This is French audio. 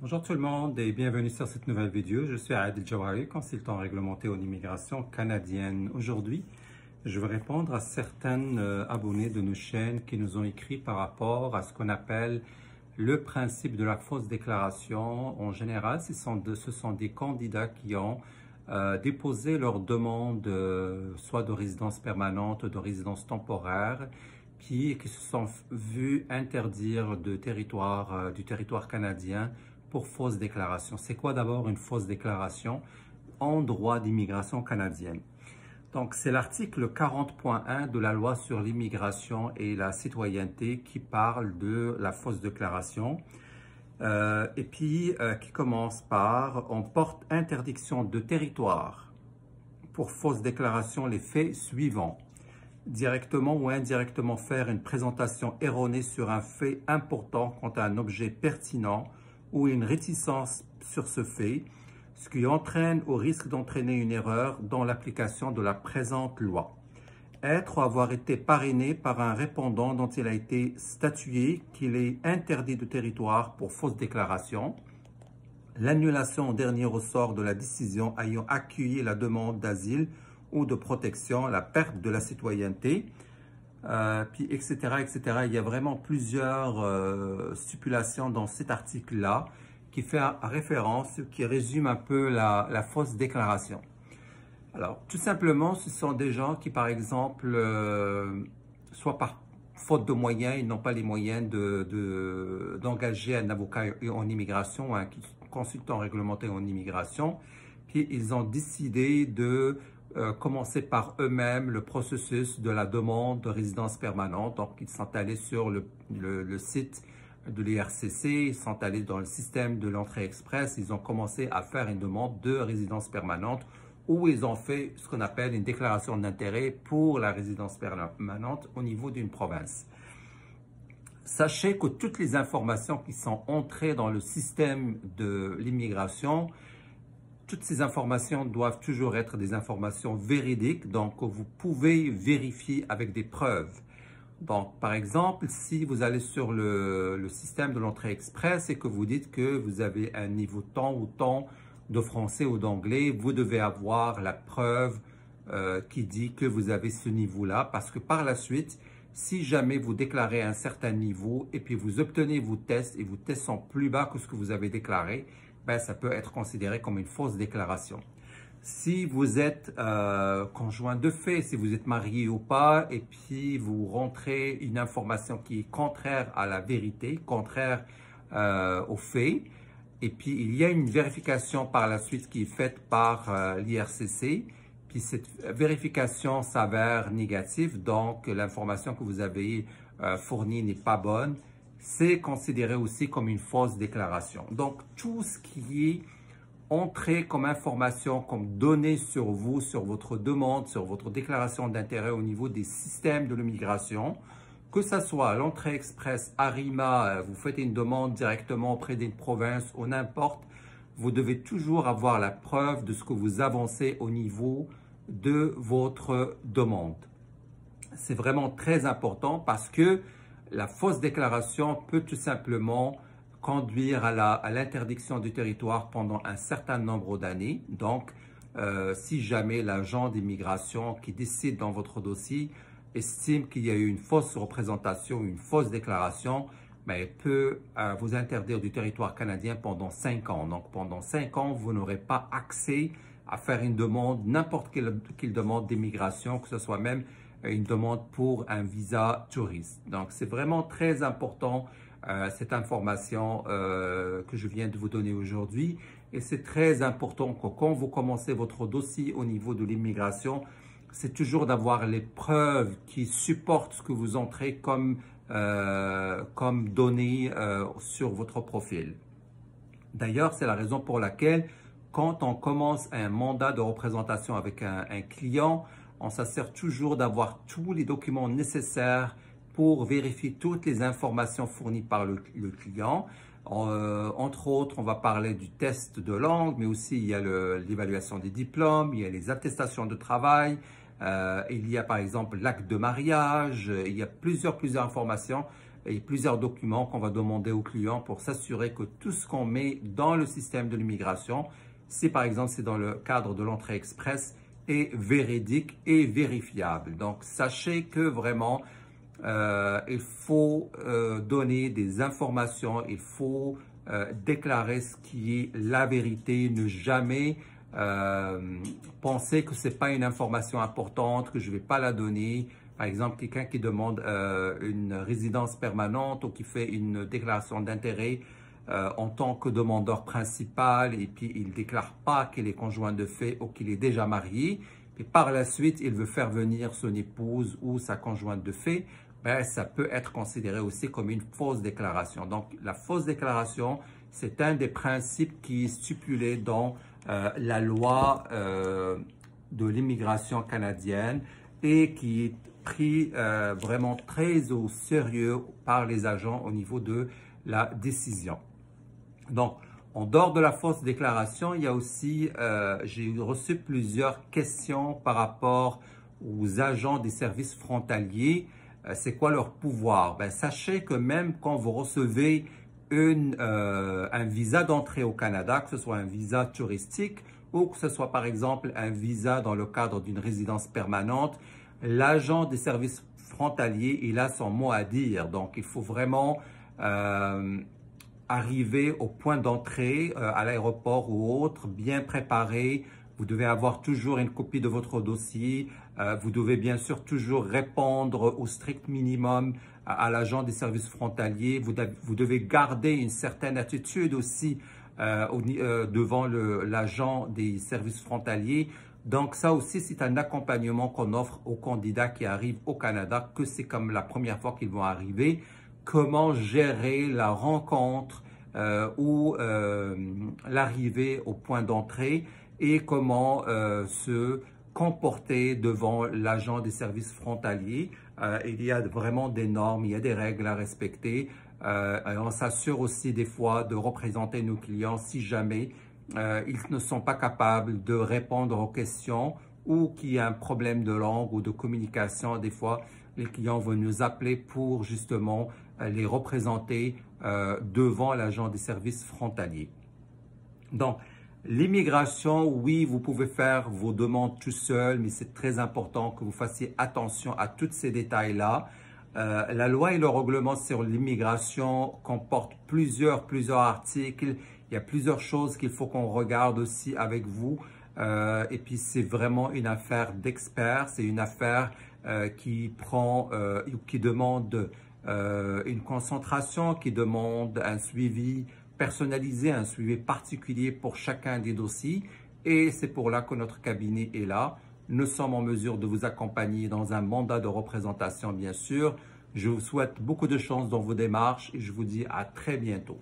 Bonjour tout le monde et bienvenue sur cette nouvelle vidéo. Je suis Adil Jawari, consultant réglementé en immigration canadienne. Aujourd'hui, je vais répondre à certains abonnés de nos chaînes qui nous ont écrit par rapport à ce qu'on appelle le principe de la fausse déclaration. En général, ce sont des candidats qui ont déposé leur demande soit de résidence permanente, de résidence temporaire, qui se sont vus interdire du territoire canadien pour fausse déclaration. C'est quoi d'abord une fausse déclaration en droit d'immigration canadienne? Donc, c'est l'article 40.1 de la loi sur l'immigration et la citoyenneté qui parle de la fausse déclaration qui commence par « On porte interdiction de territoire pour fausse déclaration les faits suivants. Directement ou indirectement faire une présentation erronée sur un fait important quant à un objet pertinent ou une réticence sur ce fait, ce qui entraîne ou risque d'entraîner une erreur dans l'application de la présente loi. Être ou avoir été parrainé par un répondant dont il a été statué qu'il est interdit de territoire pour fausse déclaration, l'annulation au dernier ressort de la décision ayant accueilli la demande d'asile ou de protection, la perte de la citoyenneté, etc., etc. Il y a vraiment plusieurs stipulations dans cet article-là qui fait référence, qui résume un peu la fausse déclaration. Alors, tout simplement, ce sont des gens qui, par exemple, soit par faute de moyens, ils n'ont pas les moyens d'engager un avocat en immigration ou un consultant réglementé en immigration, puis ils ont décidé de commencer par eux-mêmes le processus de la demande de résidence permanente. Donc, ils sont allés sur le site de l'IRCC, ils sont allés dans le système de l'entrée express, ils ont commencé à faire une demande de résidence permanente où ils ont fait ce qu'on appelle une déclaration d'intérêt pour la résidence permanente au niveau d'une province. Sachez que toutes les informations qui sont entrées dans le système de l'immigration, toutes ces informations doivent toujours être des informations véridiques, donc vous pouvez vérifier avec des preuves. Donc, par exemple, si vous allez sur le système de l'entrée express et que vous dites que vous avez un niveau tant ou tant de français ou d'anglais, vous devez avoir la preuve qui dit que vous avez ce niveau-là, parce que par la suite, si jamais vous déclarez un certain niveau et puis vous obtenez vos tests et vos tests sont plus bas que ce que vous avez déclaré, ben, ça peut être considéré comme une fausse déclaration. Si vous êtes conjoint de fait, si vous êtes marié ou pas, et puis vous rentrez une information qui est contraire à la vérité, contraire aux faits, et puis il y a une vérification par la suite qui est faite par l'IRCC, puis cette vérification s'avère négative, donc l'information que vous avez fournie n'est pas bonne, c'est considéré aussi comme une fausse déclaration. Donc, tout ce qui est entré comme information, comme données sur vous, sur votre demande, sur votre déclaration d'intérêt au niveau des systèmes de l'immigration, que ce soit à l'entrée express, ARIMA, vous faites une demande directement auprès d'une province ou n'importe, vous devez toujours avoir la preuve de ce que vous avancez au niveau de votre demande. C'est vraiment très important parce que la fausse déclaration peut tout simplement conduire à l'interdiction du territoire pendant un certain nombre d'années. Donc, si jamais l'agent d'immigration qui décide dans votre dossier estime qu'il y a eu une fausse représentation, une fausse déclaration, ben, il peut vous interdire du territoire canadien pendant 5 ans. Donc, pendant 5 ans, vous n'aurez pas accès à faire une demande, n'importe quelle demande d'immigration, que ce soit même une demande pour un visa touriste. Donc, c'est vraiment très important cette information que je viens de vous donner aujourd'hui. Et c'est très important que quand vous commencez votre dossier au niveau de l'immigration, c'est toujours d'avoir les preuves qui supportent ce que vous entrez comme données sur votre profil. D'ailleurs, c'est la raison pour laquelle quand on commence un mandat de représentation avec un client, on s'assure toujours d'avoir tous les documents nécessaires pour vérifier toutes les informations fournies par le client. Entre autres, on va parler du test de langue, mais aussi il y a l'évaluation des diplômes, il y a les attestations de travail, il y a par exemple l'acte de mariage, il y a plusieurs informations et plusieurs documents qu'on va demander aux clients pour s'assurer que tout ce qu'on met dans le système de l'immigration, si par exemple c'est dans le cadre de l'entrée express, est véridique et vérifiable. Donc sachez que vraiment il faut donner des informations, il faut déclarer ce qui est la vérité, ne jamais penser que ce n'est pas une information importante, que je ne vais pas la donner. Par exemple, quelqu'un qui demande une résidence permanente ou qui fait une déclaration d'intérêt en tant que demandeur principal et puis il ne déclare pas qu'il est conjoint de fait ou qu'il est déjà marié, et par la suite il veut faire venir son épouse ou sa conjointe de fait, ben, ça peut être considéré aussi comme une fausse déclaration. Donc la fausse déclaration, c'est un des principes qui est stipulé dans la loi de l'immigration canadienne et qui est pris vraiment très au sérieux par les agents au niveau de la décision. Donc, en dehors de la fausse déclaration, il y a aussi, j'ai reçu plusieurs questions par rapport aux agents des services frontaliers. C'est quoi leur pouvoir? Ben, sachez que même quand vous recevez un visa d'entrée au Canada, que ce soit un visa touristique ou que ce soit par exemple un visa dans le cadre d'une résidence permanente, l'agent des services frontaliers, il a son mot à dire. Donc, il faut vraiment arriver au point d'entrée à l'aéroport ou autre, bien préparé. Vous devez avoir toujours une copie de votre dossier. Vous devez bien sûr toujours répondre au strict minimum à l'agent des services frontaliers. Vous devez garder une certaine attitude aussi devant l'agent des services frontaliers. Donc ça aussi, c'est un accompagnement qu'on offre aux candidats qui arrivent au Canada, que c'est comme la première fois qu'ils vont arriver. Comment gérer la rencontre ou l'arrivée au point d'entrée et comment se comporter devant l'agent des services frontaliers. Il y a vraiment des normes, il y a des règles à respecter. On s'assure aussi des fois de représenter nos clients si jamais ils ne sont pas capables de répondre aux questions ou qu'il y a un problème de langue ou de communication. Des fois, les clients vont nous appeler pour justement les représenter devant l'agent des services frontaliers. Donc, l'immigration, oui, vous pouvez faire vos demandes tout seul, mais c'est très important que vous fassiez attention à tous ces détails-là. La loi et le règlement sur l'immigration comportent plusieurs articles. Il y a plusieurs choses qu'il faut qu'on regarde aussi avec vous. Et puis, c'est vraiment une affaire d'experts. C'est une affaire qui demande une concentration, qui demande un suivi personnalisé, un suivi particulier pour chacun des dossiers. Et c'est pour là que notre cabinet est là. Nous sommes en mesure de vous accompagner dans un mandat de représentation, bien sûr. Je vous souhaite beaucoup de chance dans vos démarches et je vous dis à très bientôt.